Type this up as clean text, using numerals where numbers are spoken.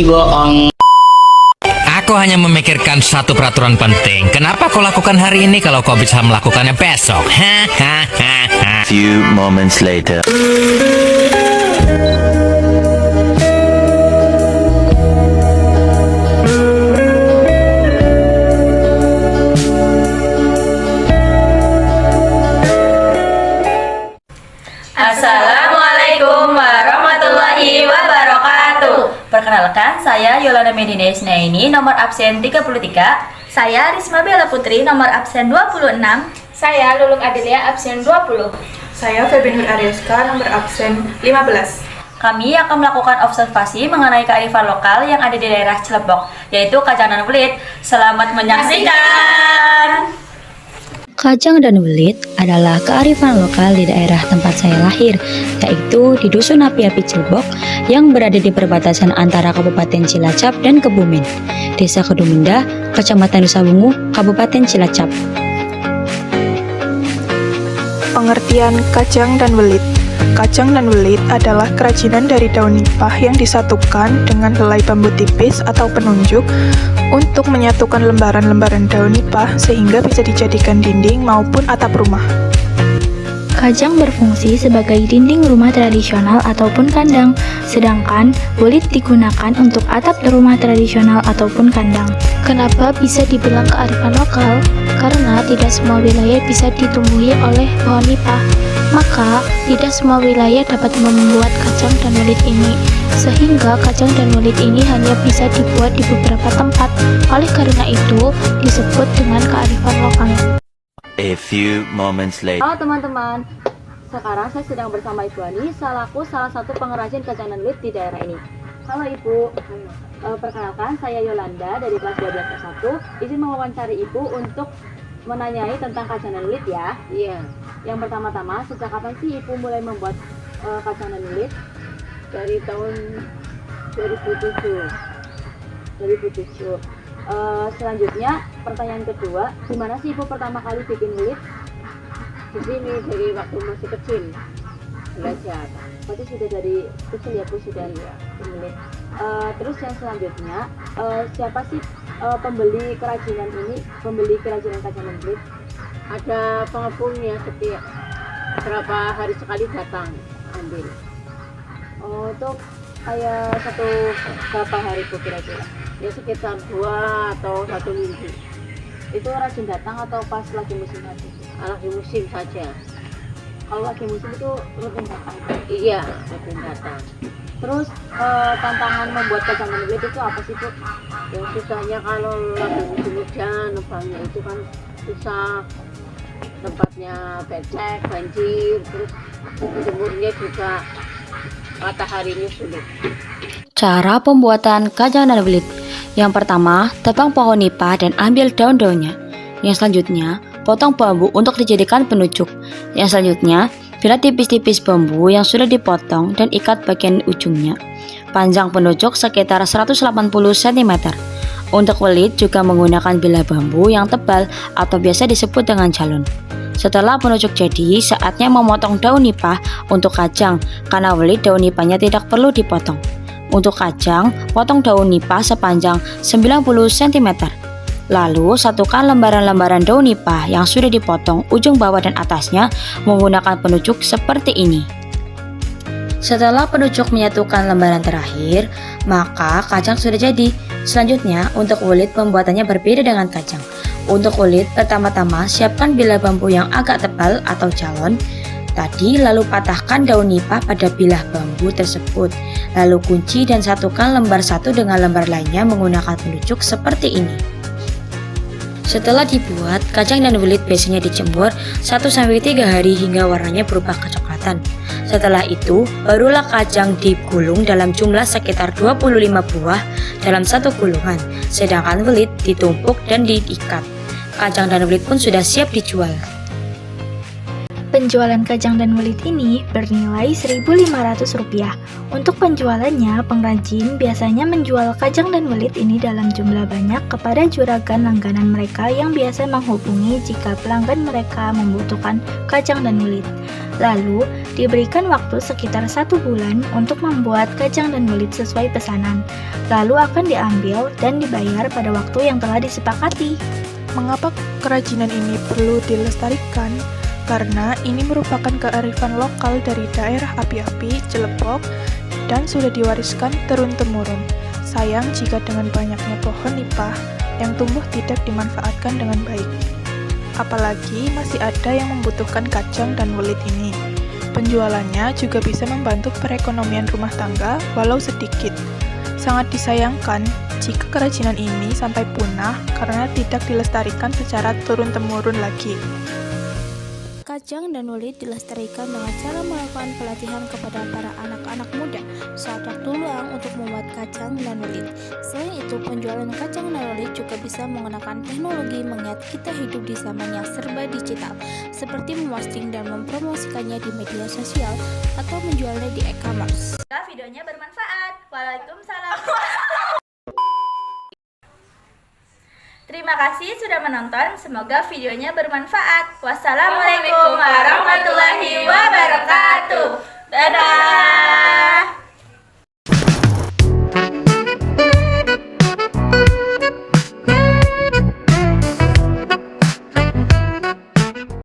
bohong. Aku hanya memikirkan satu peraturan penting. Kenapa kau lakukan hari ini kalau kau bisa melakukannya besok? Hahaha. Few moments later. Assalamualaikum warahmatullahi wabarakatuh. Perkenalkan, saya Yolanda Medina Isnaini, nomor absen 33. Saya Risma Bella Putri, nomor absen 26. Saya Lulung Adelia, absen 20. Saya Feby Nur Aryaska, nomor absen 15. Kami akan melakukan observasi mengenai kearifan lokal yang ada di daerah Cilebok, yaitu Kajang dan Welit. Selamat menyaksikan! Kajang dan Welit adalah kearifan lokal di daerah tempat saya lahir, yaitu di Dusun Api-Api Cilebok yang berada di perbatasan antara Kabupaten Cilacap dan Kebumen, Desa Kedumenda, Kecamatan Dusabungu, Kabupaten Cilacap. Pengertian Kajang dan Welit. Kajang dan welit adalah kerajinan dari daun nipah yang disatukan dengan helai bambu tipis atau penunjuk untuk menyatukan lembaran-lembaran daun nipah sehingga bisa dijadikan dinding maupun atap rumah. Kajang berfungsi sebagai dinding rumah tradisional ataupun kandang, sedangkan welit digunakan untuk atap rumah tradisional ataupun kandang. Kenapa bisa dibilang kearifan lokal? Karena tidak semua wilayah bisa ditumbuhi oleh pohon nipah. Maka, tidak semua wilayah dapat membuat kajang dan welit ini, sehingga kajang dan welit ini hanya bisa dibuat di beberapa tempat. Oleh karena itu, disebut dengan kearifan lokal. A few moments later. Halo teman-teman, sekarang saya sedang bersama Ibu Ani, selaku salah satu pengrajin kajang dan welit di daerah ini. Halo Ibu, perkenalkan saya Yolanda dari kelas 12 S1. Izin mewawancari Ibu untuk menanyai tentang kajang dan welit ya. Iya. Yang pertama-tama, sejak kapan sih Ibu mulai membuat kajang dan welit? Dari tahun 2007. Selanjutnya, pertanyaan kedua, gimana sih Ibu pertama kali bikin welit? Di sini dari waktu masih kecil belajar. Berarti sudah dari kecil ya Bu sudah welit. Terus yang selanjutnya, siapa sih pembeli kerajinan kajang dan welit? Ada pengepulnya, setiap berapa hari sekali datang ambil. Oh, itu kayak berapa hari Bu kira-kira? Ya sekitar 2 atau 1 minggu. Itu rajin datang atau pas lagi musim saja? Lagi musim saja. Kalau lagi musim itu rutin datang? Iya, rutin datang. Terus tantangan membuat kajang dan welit itu apa sih Bu? Yang susahnya kalau lagi musim hujan, nebangnya itu kan susah, tempatnya becek, banjir, terus jemurnya juga mataharinya sulit. Cara pembuatan kajang dan welit. Yang pertama, tebang pohon nipah dan ambil daun-daunnya. Yang selanjutnya, potong bambu untuk dijadikan penunjuk. Yang selanjutnya, bilah tipis-tipis bambu yang sudah dipotong dan ikat bagian ujungnya. Panjang penunjuk sekitar 180 cm. Untuk welit juga menggunakan bilah bambu yang tebal atau biasa disebut dengan jalon. Setelah penunjuk jadi, saatnya memotong daun nipah untuk kajang, karena welit daun nipahnya tidak perlu dipotong. Untuk kajang, potong daun nipah sepanjang 90 cm. Lalu, satukan lembaran-lembaran daun nipah yang sudah dipotong ujung bawah dan atasnya menggunakan penunjuk seperti ini. Setelah penunjuk menyatukan lembaran terakhir, maka kajang sudah jadi. Selanjutnya, untuk welit pembuatannya berbeda dengan kajang. Untuk welit, pertama-tama siapkan bilah bambu yang agak tebal atau jalon tadi, lalu patahkan daun nipah pada bilah bambu tersebut. Lalu kunci dan satukan lembar satu dengan lembar lainnya menggunakan penunjuk seperti ini. Setelah dibuat, kajang dan welit biasanya dijemur 1-3 hari hingga warnanya berubah kecoklatan. Setelah itu, barulah kajang digulung dalam jumlah sekitar 25 buah dalam satu gulungan, sedangkan welit ditumpuk dan diikat. Kajang dan welit pun sudah siap dijual. penjualan kacang dan welit ini bernilai Rp1.500. Untuk penjualannya, pengrajin biasanya menjual kacang dan welit ini dalam jumlah banyak kepada juragan langganan mereka yang biasa menghubungi jika pelanggan mereka membutuhkan kacang dan welit. Lalu, diberikan waktu sekitar 1 bulan untuk membuat kacang dan welit sesuai pesanan. Lalu akan diambil dan dibayar pada waktu yang telah disepakati. Mengapa kerajinan ini perlu dilestarikan? Karena ini merupakan kearifan lokal dari daerah Api-Api, Cilepok, dan sudah diwariskan turun-temurun. Sayang jika dengan banyaknya pohon nipah yang tumbuh tidak dimanfaatkan dengan baik. Apalagi masih ada yang membutuhkan kacang dan welit ini. Penjualannya juga bisa membantu perekonomian rumah tangga walau sedikit. Sangat disayangkan jika kerajinan ini sampai punah karena tidak dilestarikan secara turun-temurun lagi. Kacang dan welit dilestarikan dengan cara melakukan pelatihan kepada para anak-anak muda saat waktu luang untuk membuat kacang dan welit. Selain itu, penjualan kacang dan welit juga bisa menggunakan teknologi mengingat kita hidup di zaman yang serba digital, seperti memposting dan mempromosikannya di media sosial atau menjualnya di e-commerce. Semoga videonya bermanfaat. Waalaikumsalam. Terima kasih sudah menonton. Semoga videonya bermanfaat. Wassalamualaikum warahmatullahi wabarakatuh. Dadah.